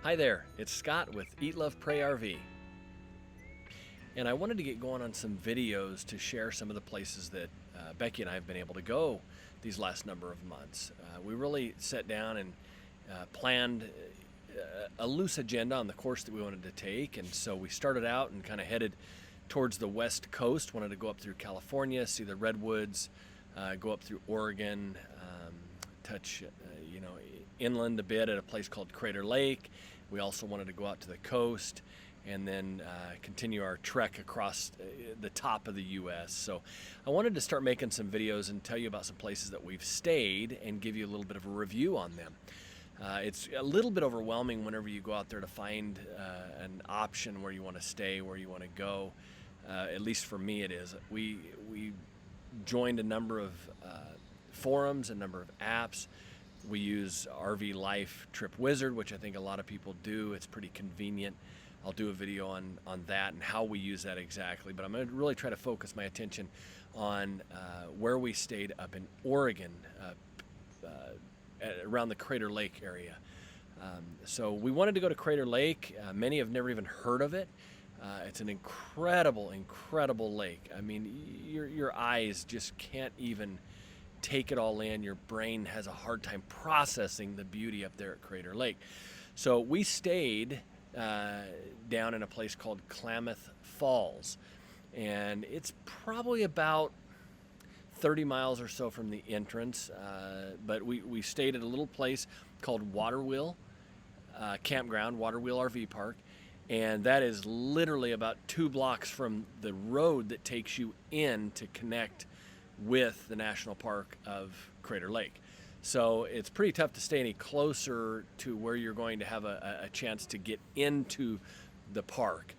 Hi there, it's Scott with Eat, Love, Pray RV. And I wanted to get going on some videos to share some of the places that Becky and I have been able to go these last number of months. We really sat down and planned a loose agenda on the course that we wanted to take. And so we started out and kind of headed towards the West Coast, wanted to go up through California, see the redwoods, go up through Oregon, touch inland a bit at a place called Crater Lake. We also wanted to go out to the coast and then continue our trek across the top of the U.S. So I wanted to start making some videos and tell you about some places that we've stayed and give you a little bit of a review on them. It's a little bit overwhelming whenever you go out there to find an option where you want to stay, where you want to go. At least for me it is. We joined a number of forums, a number of apps. We use RV Life Trip Wizard, which I think a lot of people do. It's pretty convenient. I'll do a video on that and how we use that exactly. But I'm going to really try to focus my attention on where we stayed up in Oregon, around the Crater Lake area. So we wanted to go to Crater Lake. Many have never even heard of it. It's an incredible, incredible lake. I mean, your eyes just can't even take it all in. Your brain has a hard time processing the beauty up there at Crater Lake. So we stayed down in a place called Klamath Falls, and it's probably about 30 miles or so from the entrance, but we stayed at a little place called Waterwheel Campground, Waterwheel RV Park, and that is literally about 2 blocks from the road that takes you in to connect with the national park of Crater Lake. So it's pretty tough to stay any closer to where you're going to have a chance to get into the park.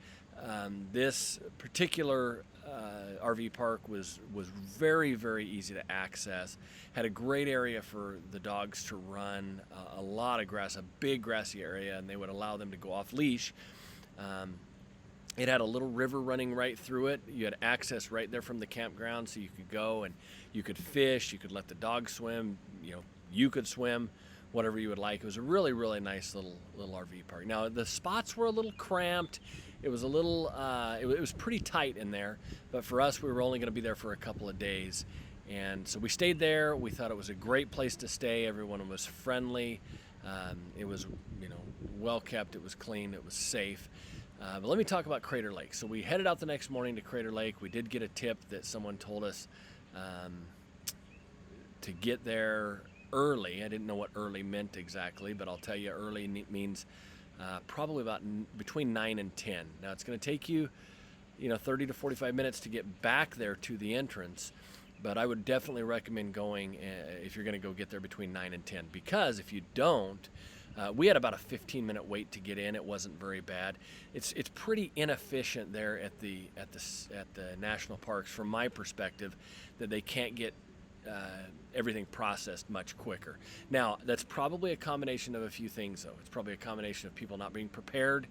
This particular RV park was very, very easy to access. Had a great area for the dogs to run, a lot of grass, a big grassy area, and they would allow them to go off leash. It had a little river running right through it. You had access right there from the campground, so you could go and you could fish, you could let the dogs swim, you could swim, whatever you would like. It was a really, really nice little RV park. Now, the spots were a little cramped. It was a little, it was pretty tight in there, but for us, we were only going to be there for a couple of days. And so we stayed there. We thought it was a great place to stay. Everyone was friendly. It was, well kept. It was clean. It was safe. But let me talk about Crater Lake. So we headed out the next morning to Crater Lake. We did get a tip that someone told us to get there early. I didn't know what early meant exactly, but I'll tell you early means probably about between 9 and 10. Now it's going to take you, 30 to 45 minutes to get back there to the entrance, but I would definitely recommend going if you're going to go get there between 9 and 10, because if you don't, we had about a 15-minute wait to get in. It wasn't very bad. It's pretty inefficient there at the national parks, from my perspective, that they can't get everything processed much quicker. Now, that's probably a combination of a few things, though. It's probably a combination of people not being prepared.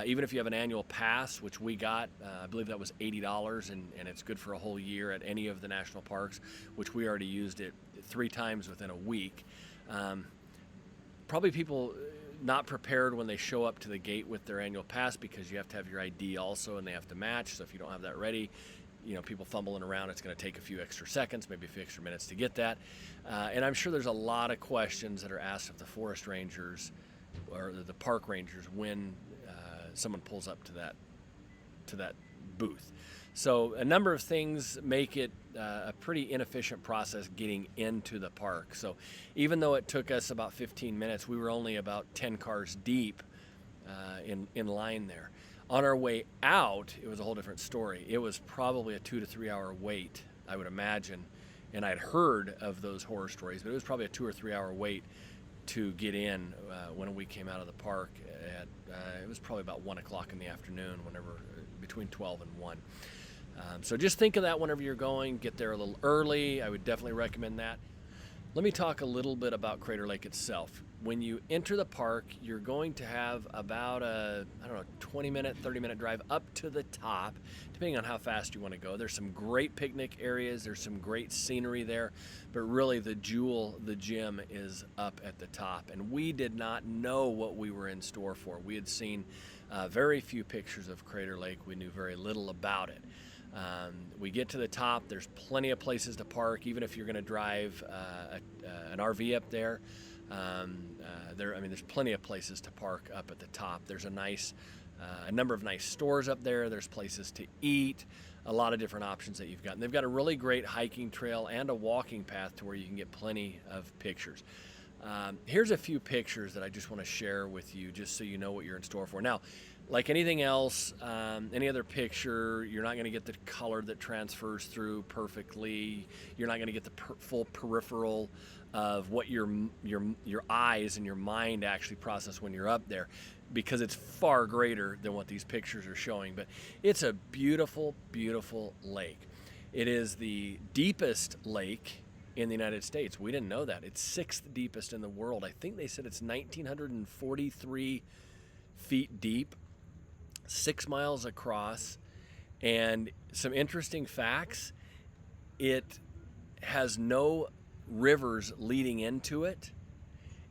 Even if you have an annual pass, which we got, I believe that was $80, and it's good for a whole year at any of the national parks, which we already used it 3 times within a week. Probably people not prepared when they show up to the gate with their annual pass, because you have to have your ID also and they have to match. So if you don't have that ready, people fumbling around, it's going to take a few extra seconds, maybe a few extra minutes to get that. And I'm sure there's a lot of questions that are asked of the forest rangers or the park rangers when someone pulls up to that booth. So a number of things make it a pretty inefficient process getting into the park. So even though it took us about 15 minutes, we were only about 10 cars deep in line there. On our way out, it was a whole different story. It was probably a 2 to 3 hour wait, I would imagine. And I'd heard of those horror stories, but it was probably a 2 or 3 hour wait to get in when we came out of the park at, it was probably about 1 o'clock in the afternoon, between 12 and 1. So just think of that whenever you're going. Get there a little early. I would definitely recommend that. Let me talk a little bit about Crater Lake itself. when you enter the park, you're going to have about a, I don't know, 20-minute, 30-minute drive up to the top, depending on how fast you want to go. There's some great picnic areas. There's some great scenery there, but really the jewel, the gem, is up at the top. And we did not know what we were in store for. We had seen very few pictures of Crater Lake. We knew very little about it. We get to the top. There's plenty of places to park, even if you're going to drive an RV up there. There's plenty of places to park up at the top. There's a number of nice stores up there. There's places to eat, a lot of different options that you've got. And they've got a really great hiking trail and a walking path to where you can get plenty of pictures. Here's a few pictures that I just want to share with you, just so you know what you're in store for. Now, like anything else, any other picture, you're not going to get the color that transfers through perfectly. You're not going to get the full peripheral of what your eyes and your mind actually process when you're up there, because it's far greater than what these pictures are showing. But it's a beautiful, beautiful lake. It is the deepest lake in the United States. We didn't know that. It's sixth deepest in the world. I think they said it's 1,943 feet deep, 6 miles across. And some interesting facts: it has no rivers leading into it.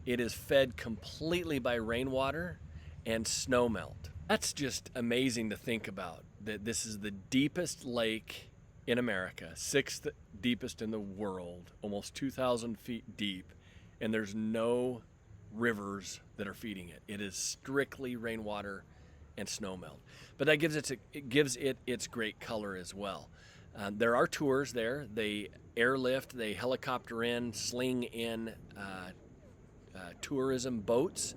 It is fed completely by rainwater and snowmelt. That's just amazing to think about, that this is the deepest lake in America, sixth deepest in the world, almost 2,000 feet deep, and there's no rivers that are feeding it. It is strictly rainwater and snowmelt. But that gives it its great color as well. There are tours there. They airlift, they helicopter in, sling in tourism boats.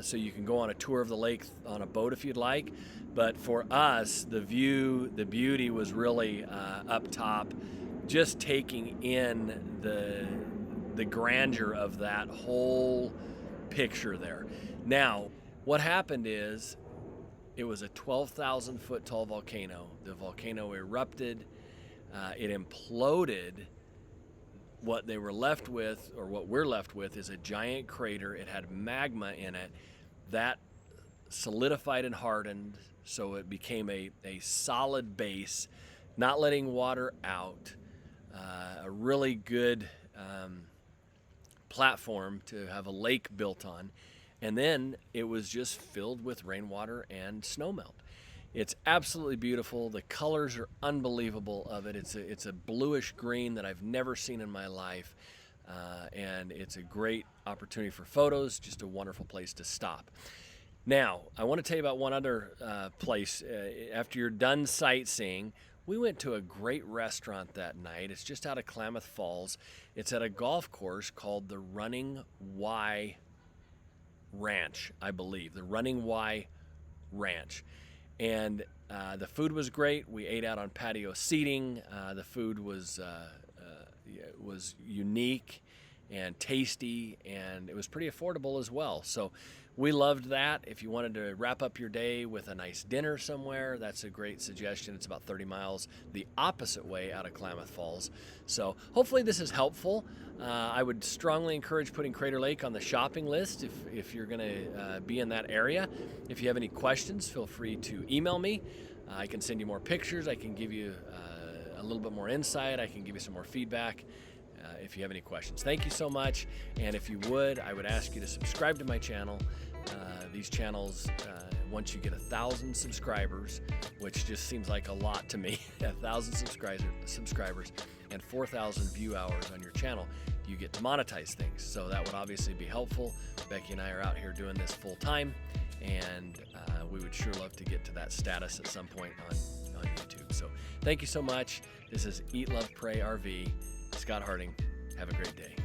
So you can go on a tour of the lake on a boat if you'd like. But for us, the view, the beauty was really up top, just taking in the grandeur of that whole picture there. Now, what happened is, it was a 12,000 foot tall volcano. The volcano erupted, it imploded. What they were left with, or what we're left with, is a giant crater. It had magma in it that solidified and hardened, so it became a solid base, not letting water out. A really good platform to have a lake built on. And then it was just filled with rainwater and snowmelt. It's absolutely beautiful. The colors are unbelievable of it. It's a bluish green that I've never seen in my life. And it's a great opportunity for photos, just a wonderful place to stop. Now, I want to tell you about one other place. After you're done sightseeing, we went to a great restaurant that night. It's just out of Klamath Falls. It's at a golf course called the Running Y Ranch, I believe. The Running Y Ranch. And the food was great. We ate out on patio seating. The food was unique and tasty, and it was pretty affordable as well. So we loved that. If you wanted to wrap up your day with a nice dinner somewhere, that's a great suggestion. It's about 30 miles the opposite way out of Klamath Falls. So hopefully this is helpful. I would strongly encourage putting Crater Lake on the shopping list if you're going to be in that area. If you have any questions, feel free to email me. I can send you more pictures. I can give you a little bit more insight. I can give you some more feedback if you have any questions. Thank you so much. And if you would, I would ask you to subscribe to my channel. These channels, once you get 1,000 subscribers, which just seems like a lot to me, 1,000 subscribers and 4,000 view hours on your channel, you get to monetize things. So that would obviously be helpful. Becky and I are out here doing this full time, and we would sure love to get to that status at some point on YouTube. So thank you so much. This is Eat, Love, Pray RV. Scott Harding. Have a great day.